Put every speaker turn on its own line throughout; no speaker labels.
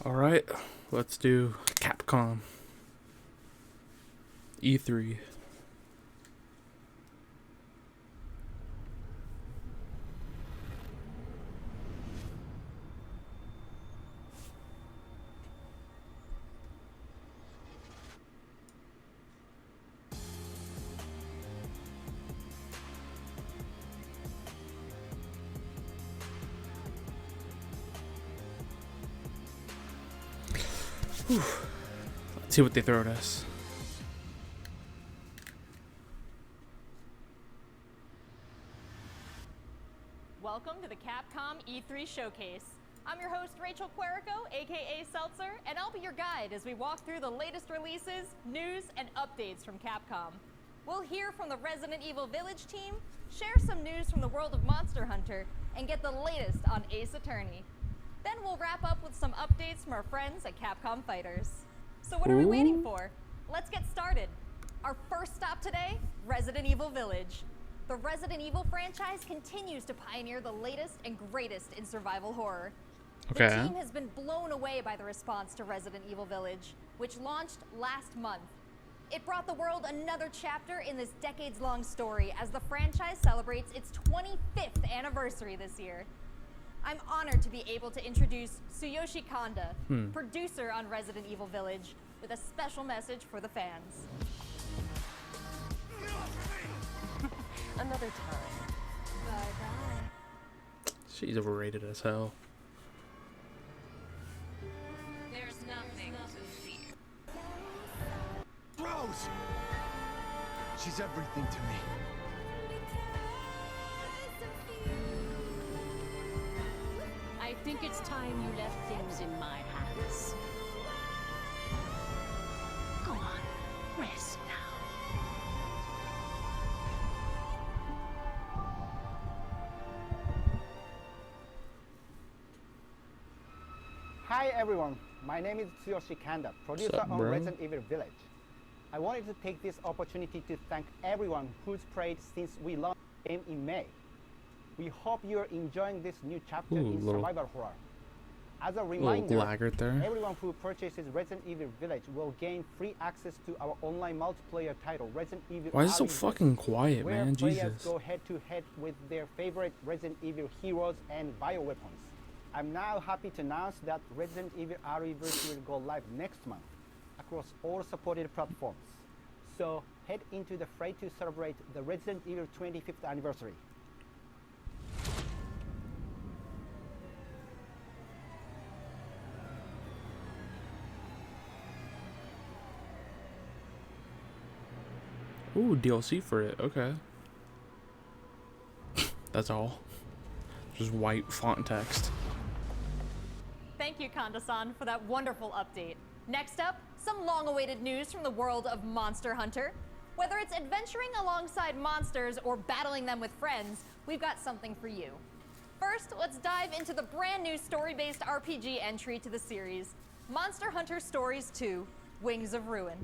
All right, let's do CAPCOM E3. Whew. Let's see what they throw at us.
Welcome to the Capcom E3 Showcase. I'm your host, Rachel Querico, aka Seltzer, and I'll be your guide as we walk through the latest releases, news, and updates from Capcom. We'll hear from the Resident Evil Village team, share some news from the world of Monster Hunter, and get the latest on Ace Attorney. Then we'll wrap up with some updates from our friends at Capcom Fighters. So what are we waiting for? Let's get started. Our first stop today, Resident Evil Village. The Resident Evil franchise continues to pioneer the latest and greatest in survival horror.
Okay.
The team has been blown away by the response to Resident Evil Village, which launched last month. It brought the world another chapter in this decades-long story as the franchise celebrates its 25th anniversary this year. I'm honored to be able to introduce Tsuyoshi Kanda, producer on Resident Evil Village, with a special message for the fans.
Another time.
Bye-bye.
She's overrated as hell.
There's nothing to fear.
Rose! She's everything to me.
I think it's time you left things in my hands. Go on, rest now.
Hi everyone, my name is Tsuyoshi Kanda, producer
Sup,
on
bro?
Resident Evil Village. I wanted to take this opportunity to thank everyone who's played since we launched the game in May. We hope you're enjoying this new chapter in
little-
survival horror. As a
Little
reminder,
laggard there.
everyone who purchases Resident Evil Village will gain free access to our online multiplayer title, Resident Evil
Why is it so
Army,
fucking quiet,
where
man?
players
Jesus.
go head to head with their favorite Resident Evil heroes and bioweapons. I'm now happy to announce that Resident Evil Arrowverse will go live next month across all supported platforms. So head into the fray to celebrate the Resident Evil 25th anniversary.
Ooh, DLC for it. Okay. That's all. Just white font text.
Thank you, Kanda-san, for that wonderful update. Next up, some long-awaited news from the world of Monster Hunter. Whether it's adventuring alongside monsters or battling them with friends, we've got something for you. First, let's dive into the brand new story-based RPG entry to the series, Monster Hunter Stories 2: Wings of Ruin.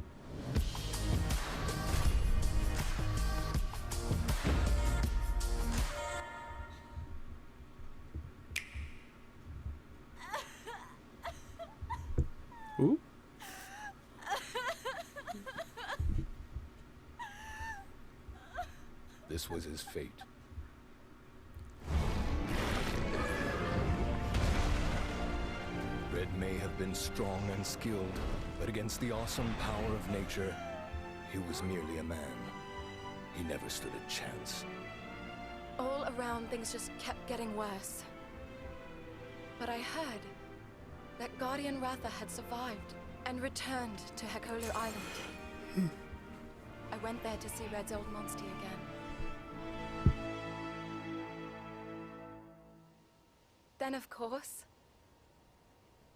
Ooh.
This was his fate. Red may have been strong and skilled, but against the awesome power of nature, he was merely a man. He never stood a chance.
All around, things just kept getting worse. But I heard that Guardian Ratha had survived and returned to Hekolu Island. I went there to see Red's old monster again. Then, of course,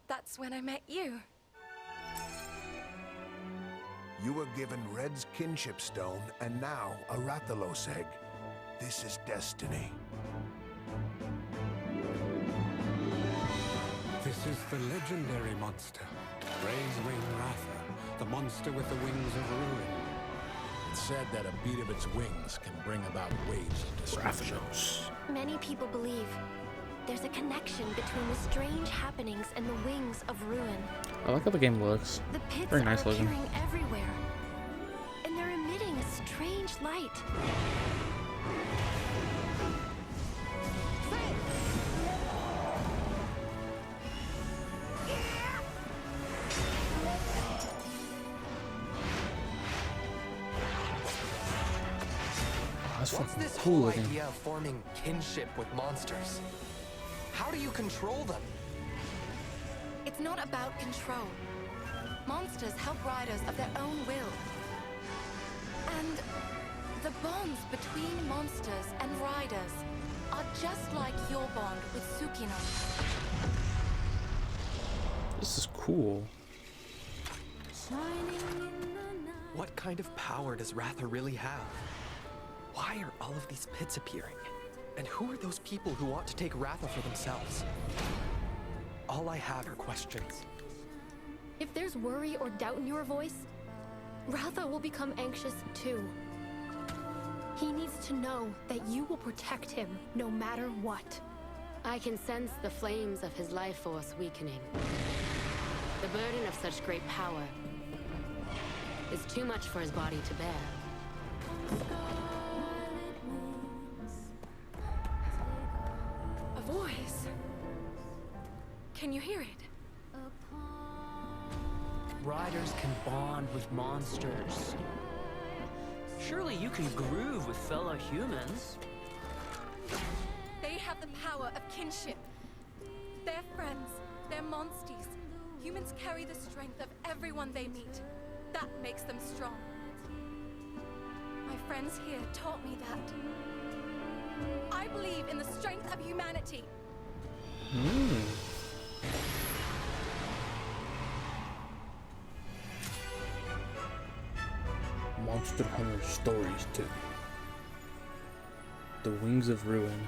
that's when I met you.
You were given Red's kinship stone, and now a Rathalos egg. This is destiny.
This is the legendary monster, Ray's Wing Ratha, the monster with the wings of ruin.
It's said that a beat of its wings can bring about waves of destruction.
Rathalos.
Many people believe
there's a connection between the strange happenings and the wings of ruin.
I like how the game looks.
The pits
Very nice
are
looking.
appearing everywhere, and they're emitting a strange light.
That's
What's
fucking
this
cool
whole
looking.
idea of forming kinship with monsters? How do you control them?
It's not about control. Monsters help riders of their own will. And the bonds between monsters and riders are just like your bond with Tsukino.
This is cool.
What kind of power does Ratha really have? Why are all of these pits appearing? And who are those people who want to take Ratha for themselves? All I have are questions.
If there's worry or doubt in your voice, Ratha will become anxious too. He needs to know that you will protect him no matter what.
I can sense the flames of his life force weakening. The burden of such great power is too much for his body to bear.
A voice. Can you hear it?
Riders can bond with monsters. Surely you can groove with fellow humans.
They have the power of kinship. They're friends. They're monsties. Humans carry the strength of everyone they meet. That makes them strong. My friends here taught me that. I believe in the strength of humanity.
Monster Hunter Stories 2. The Wings of Ruin.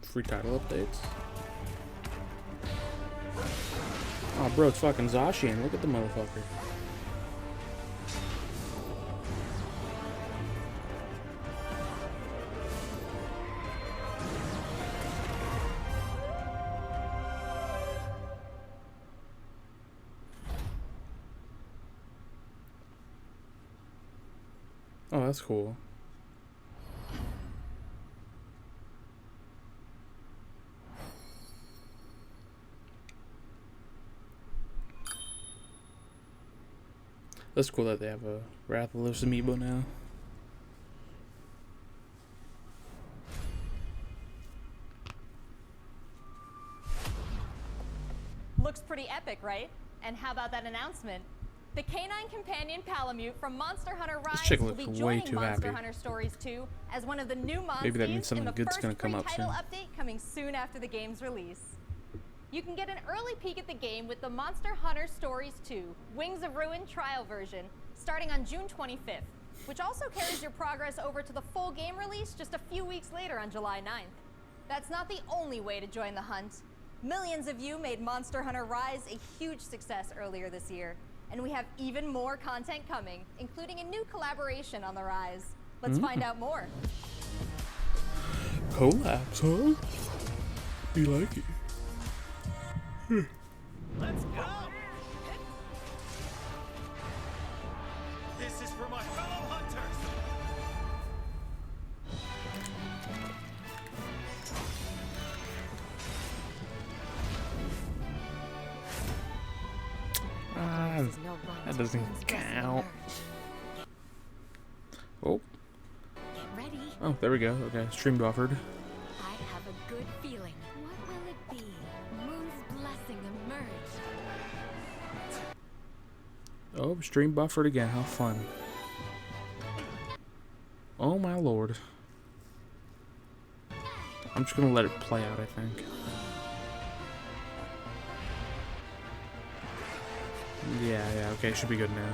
Free title updates. Oh, bro, it's fucking Zacian. Look at the motherfucker. Oh, that's cool. That's cool that they have a Rathalos amiibo now.
Looks pretty epic, right? And how about that announcement? The canine companion Palamute from Monster Hunter Rise
chick
will
looks
be
way
joining
too
Monster
happy.
Hunter Stories 2 as one of the new monsters
Maybe that means something
in the
good's
first
gonna come
free
up
title
soon.
update coming soon after the game's release. You can get an early peek at the game with the Monster Hunter Stories 2 Wings of Ruin trial version starting on June 25th, which also carries your progress over to the full game release just a few weeks later on July 9th. That's not the only way to join the hunt. Millions of you made Monster Hunter Rise a huge success earlier this year, and we have even more content coming, including a new collaboration on the Rise. Let's find out more.
Collabs, huh? You like it?
Let's go! This is for my fellow hunters!
That doesn't count. Oh.
Get ready.
Oh, there we go. Okay, stream buffered.
I have a good feeling. What will it be? Moon's blessing emerged.
Oh, stream buffered again. How fun. Oh my lord. I'm just gonna let it play out, I think. Yeah, okay, should be good now.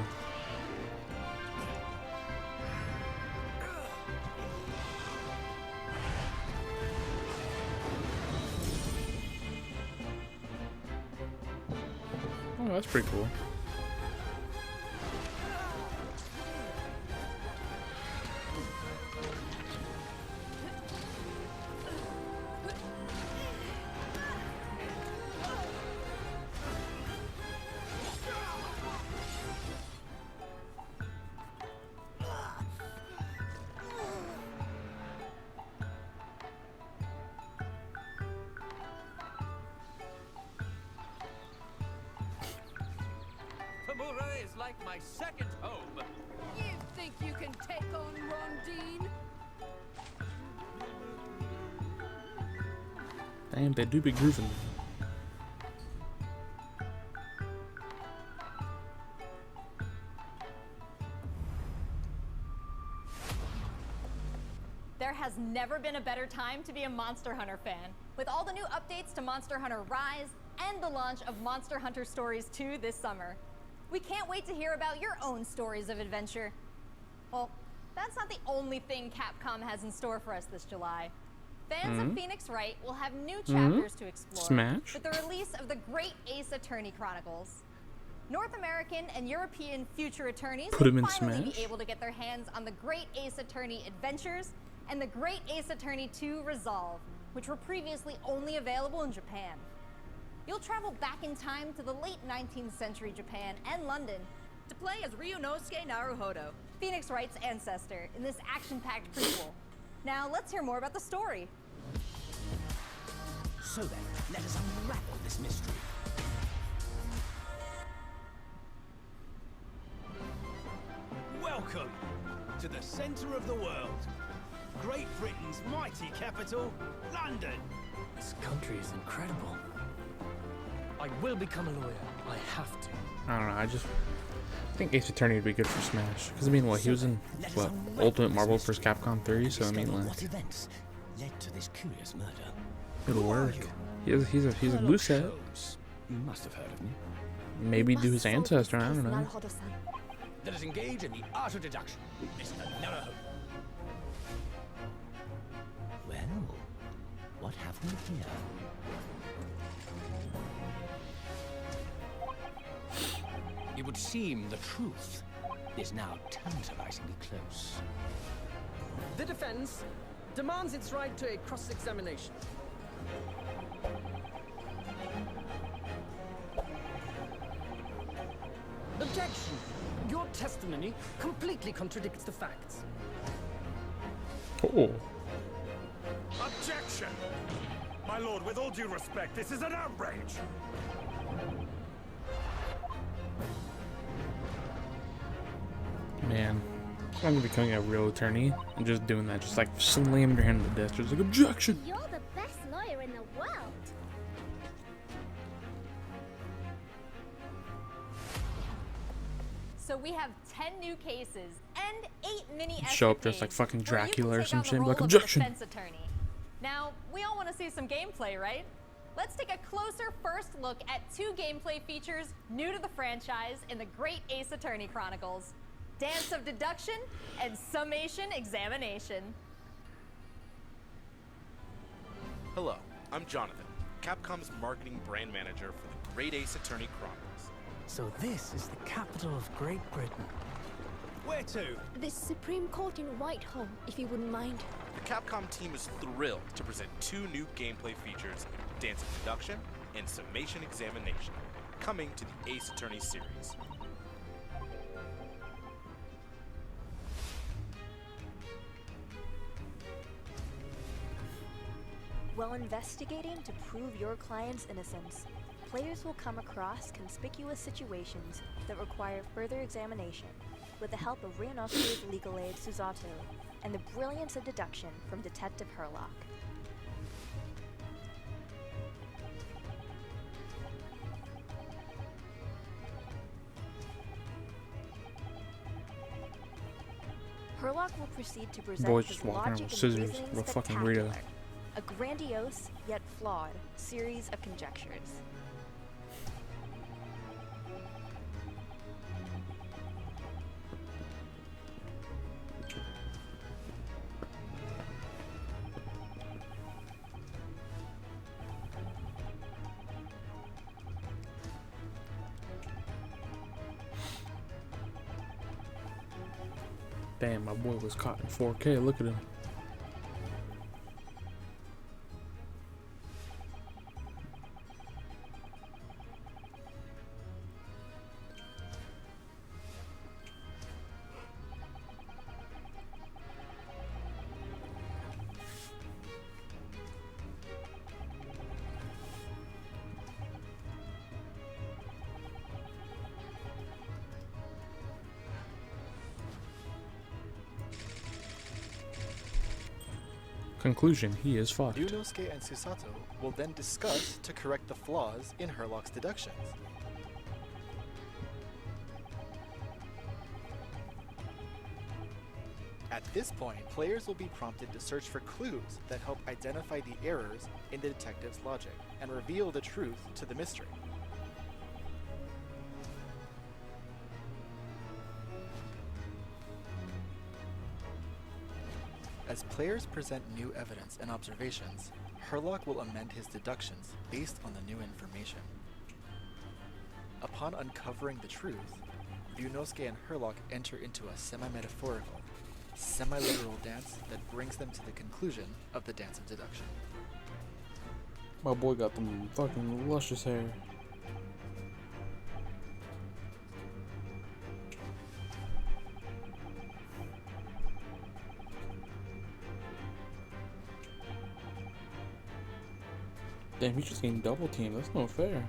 Oh, that's pretty cool.
like my second home.
You think you can take on Rondine?
Damn, they do be grooving.
There has never been a better time to be a Monster Hunter fan. With all the new updates to Monster Hunter Rise and the launch of Monster Hunter Stories 2 this summer. We can't wait to hear about your own stories of adventure. Well, that's not the only thing Capcom has in store for us this July. Fans of Phoenix Wright will have new chapters to explore
Smash.
with the release of the Great Ace Attorney Chronicles. North American and European future attorneys
Put 'em
will
in
finally
Smash.
be able to get their hands on the Great Ace Attorney Adventures and the Great Ace Attorney 2 Resolve, which were previously only available in Japan. You'll travel back in time to the late 19th century Japan and London to play as Ryunosuke Naruhodo, Phoenix Wright's ancestor, in this action-packed prequel. Now, let's hear more about the story.
So then, let us unravel this mystery.
Welcome to the center of the world. Great Britain's mighty capital, London.
This country is incredible. I will become a lawyer. I have to.
I don't know. I think Ace Attorney would be good for Smash. Because I mean, what he was in Ultimate Marvel vs. Capcom 3, so I mean, like,
What events led to this curious murder?
it'll work. He's a loose head.
You must have heard of me.
Maybe do his ancestor. I don't know.
Let us engage in the art of deduction, Mr. Naruhodo. Well, what have we here? It would seem the truth is now tantalizingly close.
The defense demands its right to a cross-examination. Objection! Your testimony completely contradicts the facts.
Oh.
Objection! My lord, with all due respect, this is an outrage!
Man, I'm becoming a real attorney and just doing that, just like slamming your hand on the desk, just like objection.
You're the best lawyer in the world.
So we have 10 new cases and 8 mini
Show up dressed like fucking Dracula or some shit, like objection.
Defense attorney. Now, we all want to see some gameplay, right? Let's take a closer first look at 2 gameplay features new to the franchise in the Great Ace Attorney Chronicles: Dance of Deduction and Summation Examination.
Hello, I'm Jonathan, Capcom's marketing brand manager for the Great Ace Attorney Chronicles.
So this is the capital of Great Britain.
Where to?
The Supreme Court in Whitehall, if you wouldn't mind.
The Capcom team is thrilled to present 2 new gameplay features, Dance of Deduction and Summation Examination, coming to the Ace Attorney series.
While investigating to prove your client's innocence, players will come across conspicuous situations that require further examination with the help of Ryunosuke's legal aid Susato and the brilliance of deduction from Detective Herlock. Herlock will proceed to present
Boys
his
just walking around
logic
with
and
scissors
reasoning
with a fucking Rita.
spectacular, a grandiose yet flawed series of conjectures.
Damn, my boy was caught in 4K. Look at him. Conclusion, he is fucked.
Ryunosuke and Susato will then discuss to correct the flaws in Herlock's deductions. At this point, players will be prompted to search for clues that help identify the errors in the detective's logic and reveal the truth to the mystery. As players present new evidence and observations, Herlock will amend his deductions based on the new information. Upon uncovering the truth, Ryunosuke and Herlock enter into a semi-metaphorical, semi-literal dance that brings them to the conclusion of the dance of deduction.
My boy got them fucking luscious hair. Damn, he's just getting double teamed. That's not fair.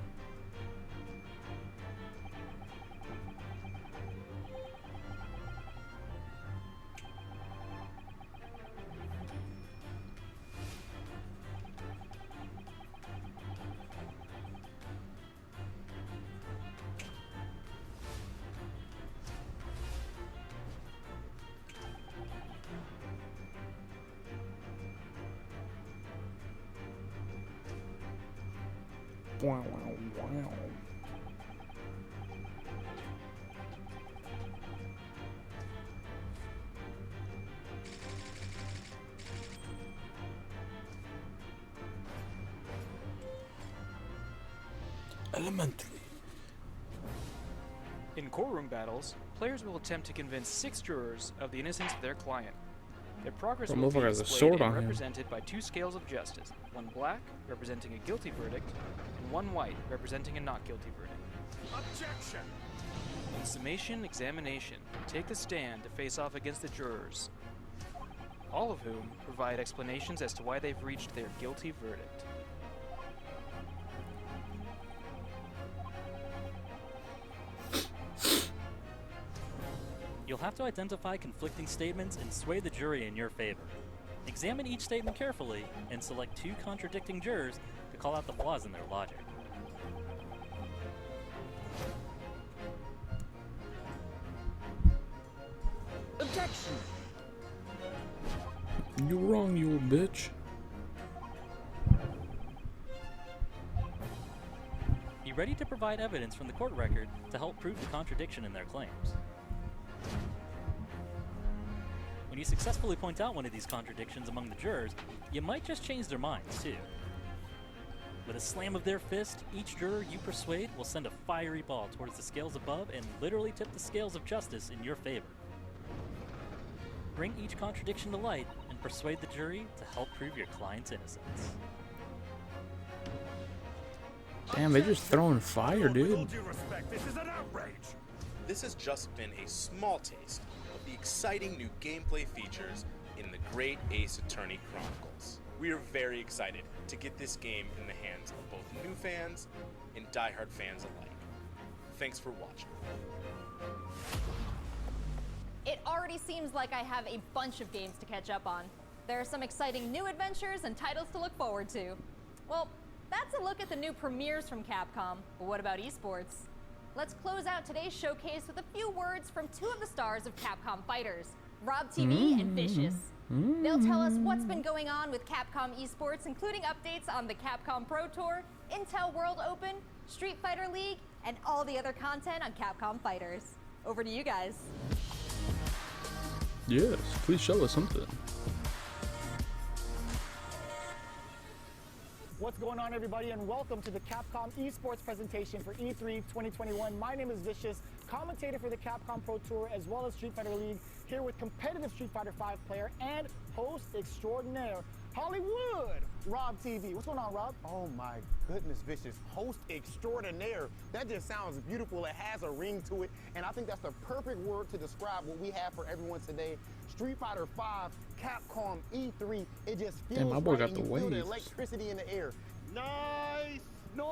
Wow, wow, wow. Elementary.
In courtroom battles, players will attempt to convince 6 jurors of the innocence of their client. Their progress will be displayed and represented by 2 scales of justice, one black, representing a guilty verdict, and one white, representing a not guilty verdict.
Objection!
In summation examination, take the stand to face off against the jurors, all of whom provide explanations as to why they've reached their guilty verdict.
You'll have to identify conflicting statements and sway the jury in your favor. Examine each statement carefully and select 2 contradicting jurors to call out the flaws in their logic.
Objection!
You wrong, you little bitch.
Be ready to provide evidence from the court record to help prove the contradiction in their claims. When you successfully point out one of these contradictions among the jurors, you might just change their minds, too. With a slam of their fist, each juror you persuade will send a fiery ball towards the scales above and literally tip the scales of justice in your favor. Bring each contradiction to light and persuade the jury to help prove your client's innocence.
Damn, they just throwing fire, dude.
With all due respect, this is an outrage!
This has just been a small taste of the exciting new gameplay features in the Great Ace Attorney Chronicles. We are very excited to get this game in the hands of both new fans and diehard fans alike. Thanks for watching.
It already seems like I have a bunch of games to catch up on. There are some exciting new adventures and titles to look forward to. Well, that's a look at the new premieres from Capcom, but what about esports? Let's close out today's showcase with a few words from 2 of the stars of Capcom Fighters, Rob TV and Vicious. They'll tell us what's been going on with Capcom esports, including updates on the Capcom Pro Tour, Intel World Open, Street Fighter League, and all the other content on Capcom Fighters. Over to you guys.
Yes, please show us something.
What's going on, everybody, and welcome to the Capcom esports presentation for E3 2021. My name is Vicious, commentator for the Capcom Pro Tour as well as Street Fighter League, here with competitive Street Fighter V player and host extraordinaire Hollywood, Rob TV. What's going on, Rob?
Oh my goodness, Vicious. Host extraordinaire. That just sounds beautiful. It has a ring to it, and I think that's the perfect word to describe what we have for everyone today. Street Fighter V, Capcom E3. It just feels
Damn, my boy
right,
got
and
the
you feel the
waves.
electricity in the air.
Nice!
Nice!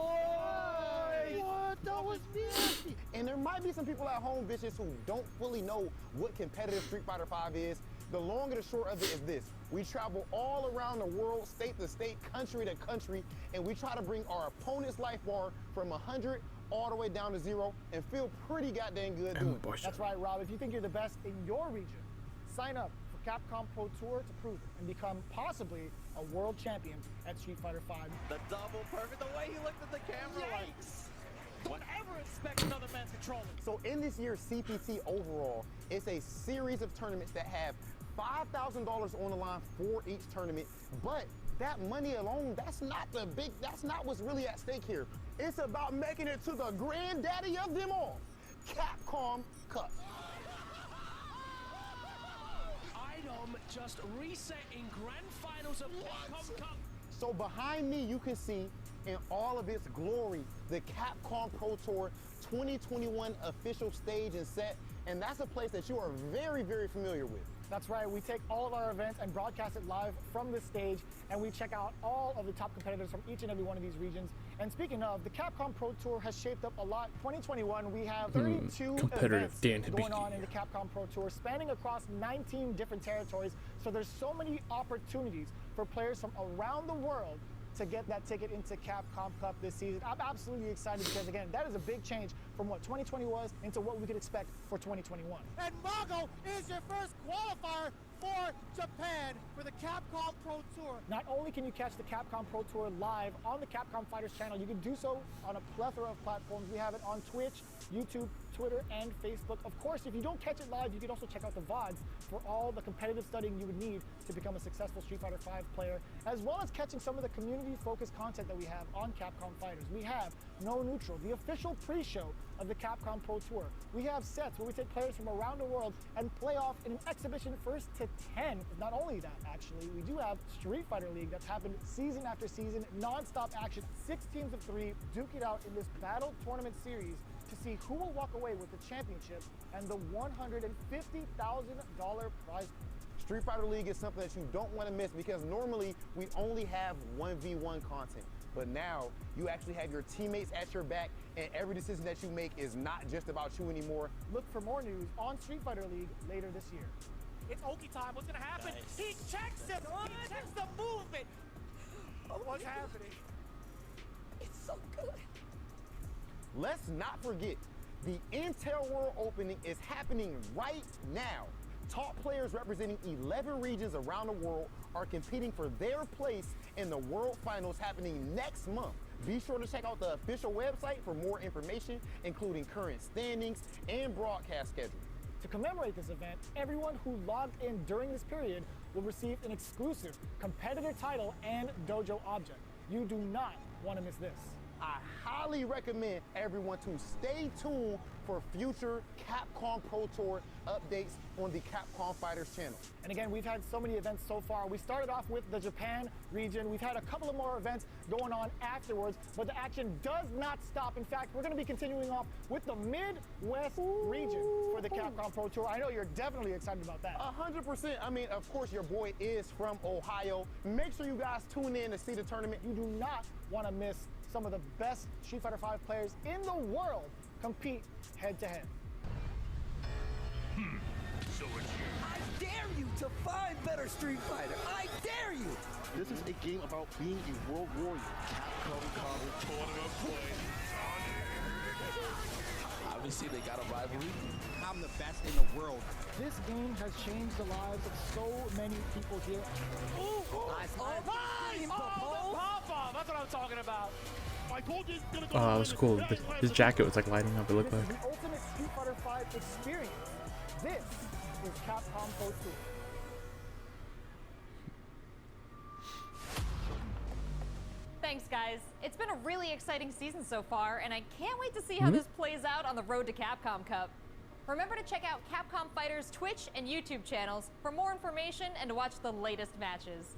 What? That was nasty. And there might be some people at home, Vicious, who don't fully know what competitive Street Fighter V is. The long and the short of it is this. We travel all around the world, state to state, country to country, and we try to bring our opponent's life bar from 100 all the way down to 0 and feel pretty goddamn good doing it.
That's right, Rob. If you think you're the best in your region, sign up for Capcom Pro Tour to prove it and become possibly a world champion at Street Fighter V.
The double perfect, the way he looked at the camera. Yikes! Don't ever expect another man to control it.
So in this year's CPT overall, it's a series of tournaments that have $5,000 on the line for each tournament, but that money alone, that's not what's really at stake here. It's about making it to the granddaddy of them all, Capcom Cup.
Item just reset in grand finals of Capcom Cup.
So behind me, you can see in all of its glory, the Capcom Pro Tour 2021 official stage and set, and that's a place that you are very, very familiar with.
That's right, we take all of our events and broadcast it live from this stage, and we check out all of the top competitors from each and every one of these regions. And speaking of, the Capcom Pro Tour has shaped up a lot. 2021, we have 32 events going on in the Capcom Pro Tour, spanning across 19 different territories. So there's so many opportunities for players from around the world to get that ticket into Capcom Cup this season. I'm absolutely excited because, again, that is a big change from what 2020 was into what we could expect for 2021.
And Mago is your first qualifier for Japan for the Capcom Pro Tour.
Not only can you catch the Capcom Pro Tour live on the Capcom Fighters channel, you can do so on a plethora of platforms. We have it on Twitch, YouTube, Twitter, and Facebook. Of course, if you don't catch it live, you can also check out the VODs for all the competitive studying you would need to become a successful Street Fighter V player, as well as catching some of the community-focused content that we have on Capcom Fighters. We have No Neutral, the official pre-show of the Capcom Pro Tour. We have sets where we take players from around the world and play off in an exhibition first to 10. Not only that, actually, we do have Street Fighter League that's happened season after season, non-stop action, 6 teams of 3, duke it out in this battle tournament series to see who will walk away with the championship and the $150,000 prize.
Street Fighter League is something that you don't want to miss because normally we only have 1v1 content. But now you actually have your teammates at your back, and every decision that you make is not just about you anymore.
Look for more news on Street Fighter League later this year.
It's Oki time. What's going to happen? Nice. He checks it. He checks the movement. What's happening?
It's so good.
Let's not forget, the Intel World Opening is happening right now. Top players representing 11 regions around the world are competing for their place in the World Finals happening next month. Be sure to check out the official website for more information, including current standings and broadcast schedule.
To commemorate this event, everyone who logged in during this period will receive an exclusive competitor title and dojo object. You do not want to miss this.
I highly recommend everyone to stay tuned for future Capcom Pro Tour updates on the Capcom Fighters channel.
And again, we've had so many events so far. We started off with the Japan region. We've had a couple of more events going on afterwards, but the action does not stop. In fact, we're going to be continuing off with the Midwest region for the Capcom Pro Tour. I know you're definitely excited about that.
100%. I mean, of course, your boy is from Ohio. Make sure you guys tune in to see the tournament.
You do not want to miss some of the best Street Fighter V players in the world compete head-to-head.
So it's you. I dare you to find better Street Fighter. I dare you.
This is a game about being a world warrior.
Capcom tournament play.
Obviously, they got a rivalry.
I'm the best in the world.
This game has changed the lives of so many people here.
Ooh, nice. Oh, the pop-off. That's what I'm talking about.
Oh, that was cool. His jacket was like lighting up, it looked like.
This is the ultimate Street Fighter V experience. This is Capcom Pro Tour.
Thanks, guys. It's been a really exciting season so far, and I can't wait to see how this plays out on the road to Capcom Cup. Remember to check out Capcom Fighters' Twitch and YouTube channels for more information and to watch the latest matches.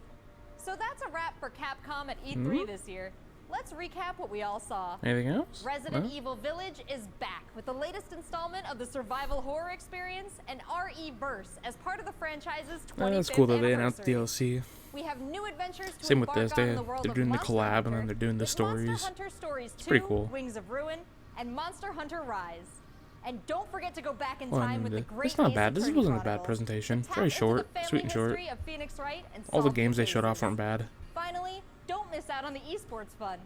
So that's a wrap for Capcom at E3 this year. Let's recap what we all saw.
Anything else?
Resident Evil Village is back with the latest installment of the survival horror experience and RE Verse as part of the franchise's 25th
That's cool that they announced
anniversary.
DLC.
We have new adventures to
Same with this.
embark on in the world
They're
of
doing the
Monster
collab
Hunter,
and then they're doing the
with
stories.
Monster Hunter Stories 2,
It's pretty cool.
Wings of Ruin, and Monster Hunter Rise. And don't forget to go back in
Well, I
time
mean,
with the great
it's not
Ace
bad. This
Attorney
wasn't a bad
Chronicles.
presentation.
Tap
Very
into the
short,
family
sweet and short.
history of Phoenix Wright and
All the
solve
games they
cases.
showed off weren't bad.
Finally, don't miss out on the esports fun.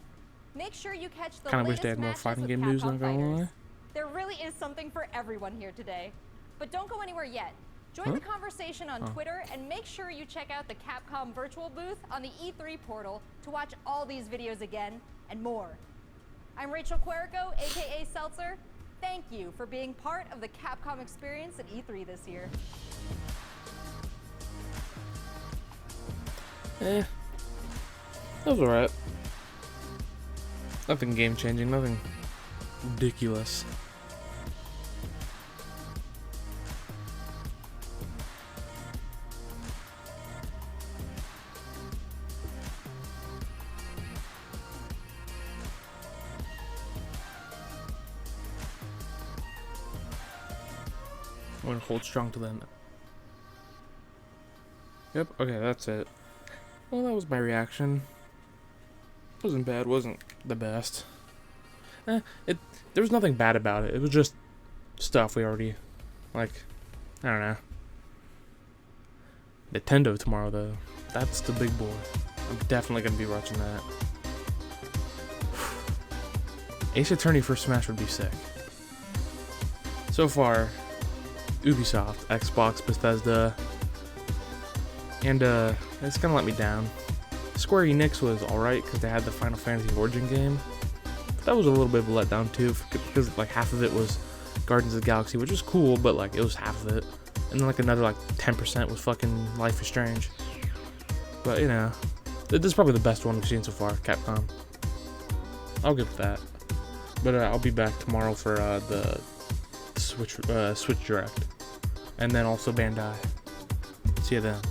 Make sure you catch the
Kind of wish
latest
they had more
matches
fighting
with
game news,
Capcom
not gonna
fighters.
lie.
There really is something for everyone here today. But don't go anywhere yet. Join
Huh?
the conversation on
Oh.
Twitter and make sure you check out the Capcom virtual booth on the E3 portal to watch all these videos again and more. I'm Rachel Querico, aka Seltzer. Thank you for being part of the Capcom experience at E3 this year.
That was alright. Nothing game changing, nothing ridiculous. I'm gonna hold strong to them. Yep, okay, that's it. Well, that was my reaction. Wasn't bad, wasn't the best. There was nothing bad about it. It was just stuff we already, like, I don't know. Nintendo tomorrow, though. That's the big boy. I'm definitely gonna be watching that. Ace Attorney for Smash would be sick. So far, Ubisoft, Xbox, Bethesda, and it's gonna let me down. Square Enix was alright because they had the Final Fantasy Origin game. But that was a little bit of a letdown too, because like half of it was Guardians of the Galaxy, which was cool, but like it was half of it. And then like another like 10% was fucking Life is Strange. But you know, this is probably the best one we've seen so far, Capcom. I'll give it that. But I'll be back tomorrow for the Switch Direct, and then also Bandai. See you then.